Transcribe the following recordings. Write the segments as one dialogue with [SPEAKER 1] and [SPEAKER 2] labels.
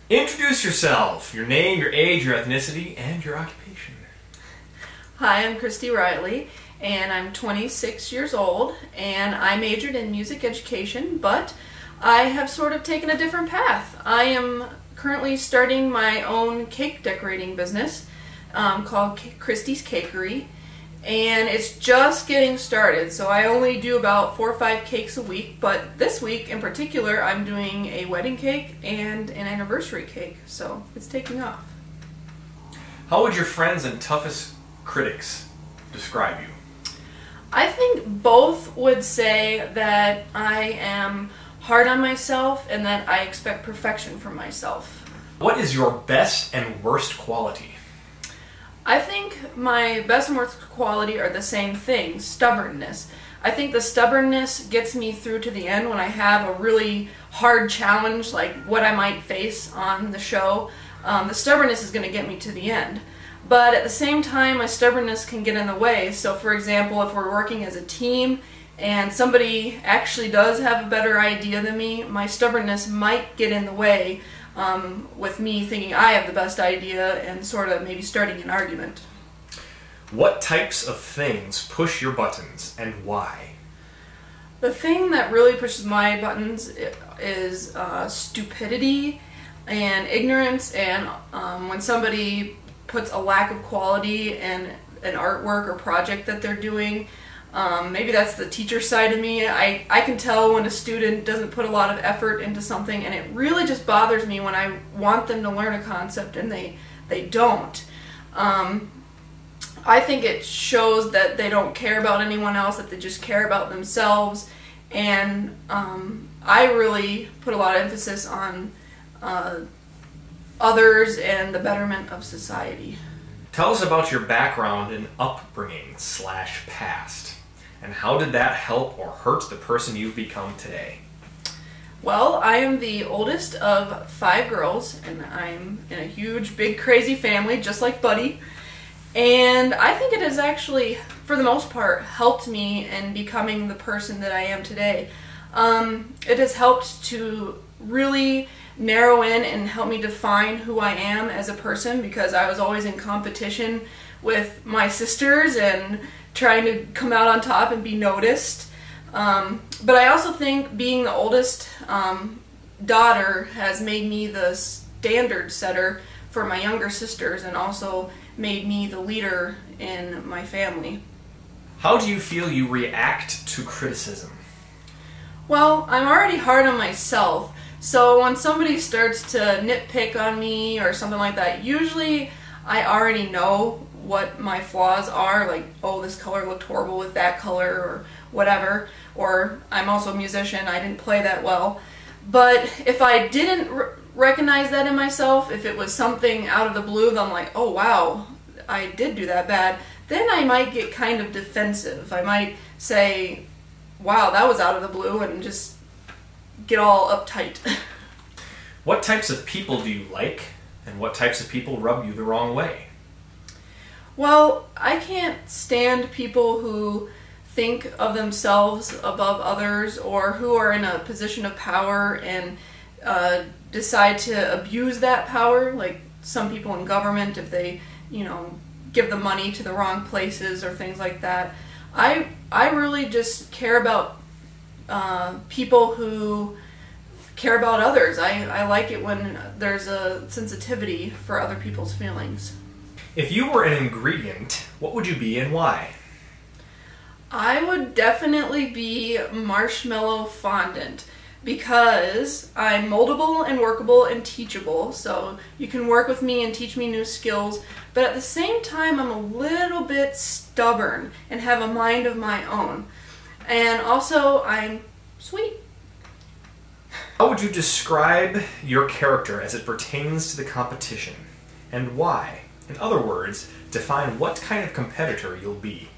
[SPEAKER 1] Introduce yourself, your name, your age, your ethnicity, and your occupation.
[SPEAKER 2] Hi, I'm Kristi Riley, and I'm 26 years old, and I majored in music education, but I have sort of taken a different path. I am currently starting my own cake decorating business called Kristi's Cakery, and it's just getting started, so I only do about 4 or 5 cakes a week, but this week in particular I'm doing a wedding cake and an anniversary cake, so it's taking off.
[SPEAKER 1] How would your friends and toughest critics describe you?
[SPEAKER 2] I think both would say that I am hard on myself and that I expect perfection from myself.
[SPEAKER 1] What is your best and worst quality?
[SPEAKER 2] I think my best and worst quality are the same thing, stubbornness. I think the stubbornness gets me through to the end when I have a really hard challenge like what I might face on the show. The stubbornness is going to get me to the end. But at the same time, my stubbornness can get in the way. So for example, if we're working as a team and somebody actually does have a better idea than me, my stubbornness might get in the way with me thinking I have the best idea and sort of maybe starting an argument.
[SPEAKER 1] What types of things push your buttons and why?
[SPEAKER 2] The thing that really pushes my buttons is stupidity and ignorance, and when somebody puts a lack of quality in an artwork or project that they're doing. Maybe that's the teacher side of me. I can tell when a student doesn't put a lot of effort into something, and it really just bothers me when I want them to learn a concept and they don't. I think it shows that they don't care about anyone else, that they just care about themselves, and I really put a lot of emphasis on others and the betterment of society.
[SPEAKER 1] Tell us about your background and upbringing/past, and how did that help or hurt the person you've become today?
[SPEAKER 2] Well, I am the oldest of 5 girls, and I'm in a huge, big, crazy family, just like Buddy. And I think it has actually, for the most part, helped me in becoming the person that I am today. It has helped to really narrow in and help me define who I am as a person, because I was always in competition with my sisters and trying to come out on top and be noticed. But I also think being the oldest daughter has made me the standard setter for my younger sisters and also made me the leader in my family.
[SPEAKER 1] How do you feel you react to criticism?
[SPEAKER 2] Well, I'm already hard on myself, so when somebody starts to nitpick on me or something like that, usually I already know what my flaws are, like, oh, this color looked horrible with that color or whatever, or I'm also a musician, I didn't play that well. But if I didn't recognize that in myself, if it was something out of the blue that I'm like, oh wow, I did do that bad, then I might get kind of defensive. I might say, wow, that was out of the blue, and just get all uptight.
[SPEAKER 1] What types of people do you like, and what types of people rub you the wrong way?
[SPEAKER 2] Well, I can't stand people who think of themselves above others, or who are in a position of power and decide to abuse that power, like some people in government, if they, give the money to the wrong places or things like that. I really just care about people who care about others. I like it when there's a sensitivity for other people's feelings.
[SPEAKER 1] If you were an ingredient, what would you be and why?
[SPEAKER 2] I would definitely be marshmallow fondant, because I'm moldable and workable and teachable, so you can work with me and teach me new skills, but at the same time I'm a little bit stubborn and have a mind of my own. And also I'm sweet.
[SPEAKER 1] How would you describe your character as it pertains to the competition, and why? In other words, define what kind of competitor you'll be.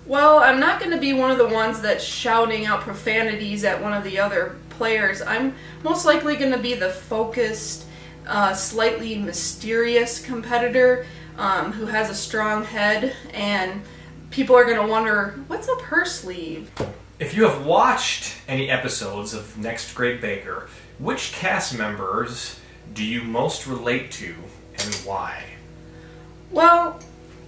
[SPEAKER 2] Well, I'm not going to be one of the ones that's shouting out profanities at one of the other players. I'm most likely going to be the focused, slightly mysterious competitor who has a strong head, and people are going to wonder, what's up her sleeve?
[SPEAKER 1] If you have watched any episodes of Next Great Baker, which cast members do you most relate to and why?
[SPEAKER 2] Well,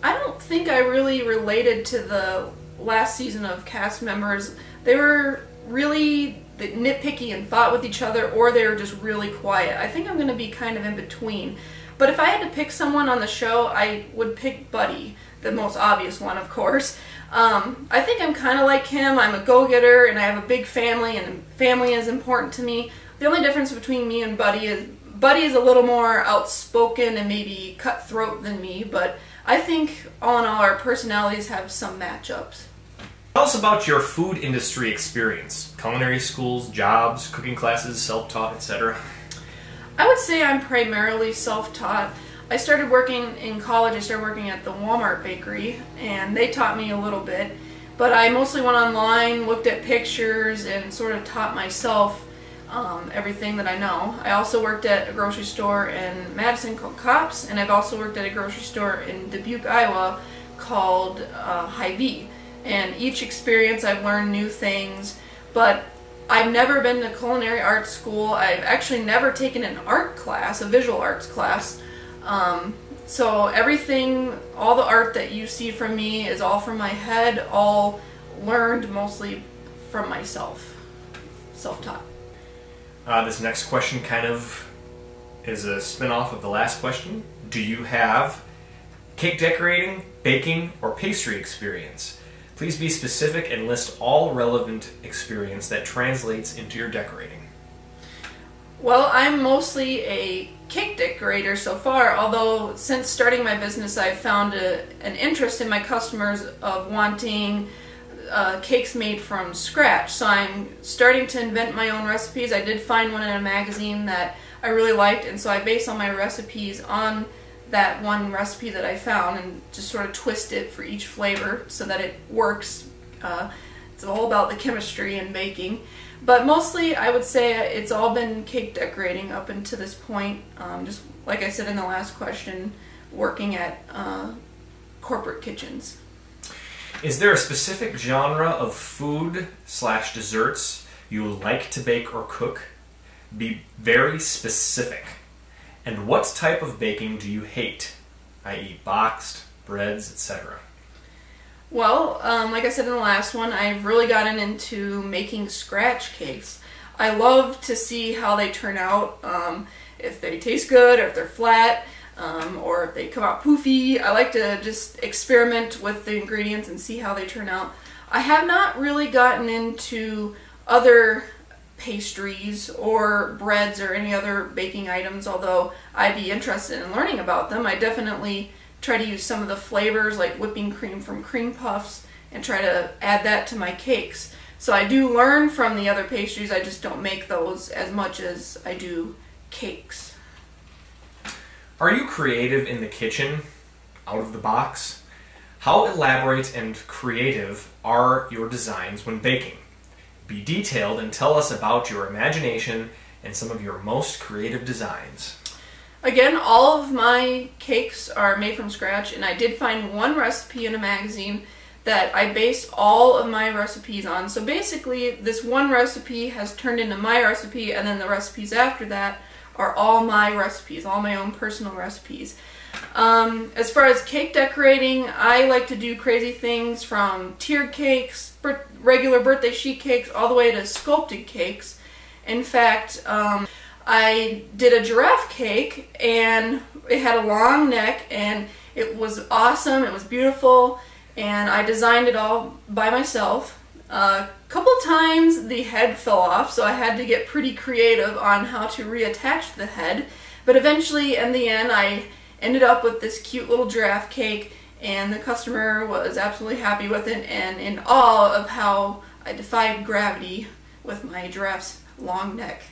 [SPEAKER 2] I don't think I really related to the last season of cast members. They were really nitpicky and fought with each other, or they were just really quiet. I think I'm going to be kind of in between. But if I had to pick someone on the show, I would pick Buddy, the most obvious one, of course. I think I'm kind of like him. I'm a go-getter, and I have a big family, and family is important to me. The only difference between me and Buddy is a little more outspoken and maybe cutthroat than me, but I think all in all our personalities have some matchups.
[SPEAKER 1] Tell us about your food industry experience. Culinary schools, jobs, cooking classes, self-taught, etc.
[SPEAKER 2] I would say I'm primarily self-taught. I started working in college, I started working at the Walmart bakery, and they taught me a little bit, but I mostly went online, looked at pictures, and sort of taught myself everything that I know. I also worked at a grocery store in Madison called Kopp's, and I've also worked at a grocery store in Dubuque, Iowa called Hy-Vee. And each experience I've learned new things, but I've never been to culinary arts school. I've actually never taken an art class, a visual arts class. So everything, all the art that you see from me is all from my head, all learned mostly from myself, self-taught.
[SPEAKER 1] This next question kind of is a spin-off of the last question. Do you have cake decorating, baking, or pastry experience? Please be specific and list all relevant experience that translates into your decorating.
[SPEAKER 2] Well, I'm mostly a cake decorator so far, although since starting my business I've found an interest in my customers of wanting cakes made from scratch. So I'm starting to invent my own recipes. I did find one in a magazine that I really liked, and so I base all my recipes on that one recipe that I found and just sort of twist it for each flavor so that it works. It's all about the chemistry and baking. But mostly I would say it's all been cake decorating up until this point. Just like I said in the last question, working at corporate kitchens.
[SPEAKER 1] Is there a specific genre of food/desserts you like to bake or cook? Be very specific. And what type of baking do you hate? I.e. boxed, breads, etc.
[SPEAKER 2] Well, like I said in the last one, I've really gotten into making scratch cakes. I love to see how they turn out, if they taste good, or if they're flat, or if they come out poofy. I like to just experiment with the ingredients and see how they turn out. I have not really gotten into other pastries or breads or any other baking items, although I'd be interested in learning about them. I definitely try to use some of the flavors like whipping cream from cream puffs and try to add that to my cakes. So I do learn from the other pastries, I just don't make those as much as I do cakes.
[SPEAKER 1] Are you creative in the kitchen, out of the box? How elaborate and creative are your designs when baking? Be detailed and tell us about your imagination and some of your most creative designs.
[SPEAKER 2] Again, all of my cakes are made from scratch, and I did find one recipe in a magazine that I based all of my recipes on. So basically, this one recipe has turned into my recipe, and then the recipes after that are all my recipes, all my own personal recipes. As far as cake decorating, I like to do crazy things from tiered cakes, regular birthday sheet cakes, all the way to sculpted cakes. In fact, I did a giraffe cake, and it had a long neck, and it was awesome, it was beautiful, and I designed it all by myself. A couple times the head fell off, so I had to get pretty creative on how to reattach the head, but eventually, in the end, I ended up with this cute little giraffe cake, and the customer was absolutely happy with it and in awe of how I defied gravity with my giraffe's long neck.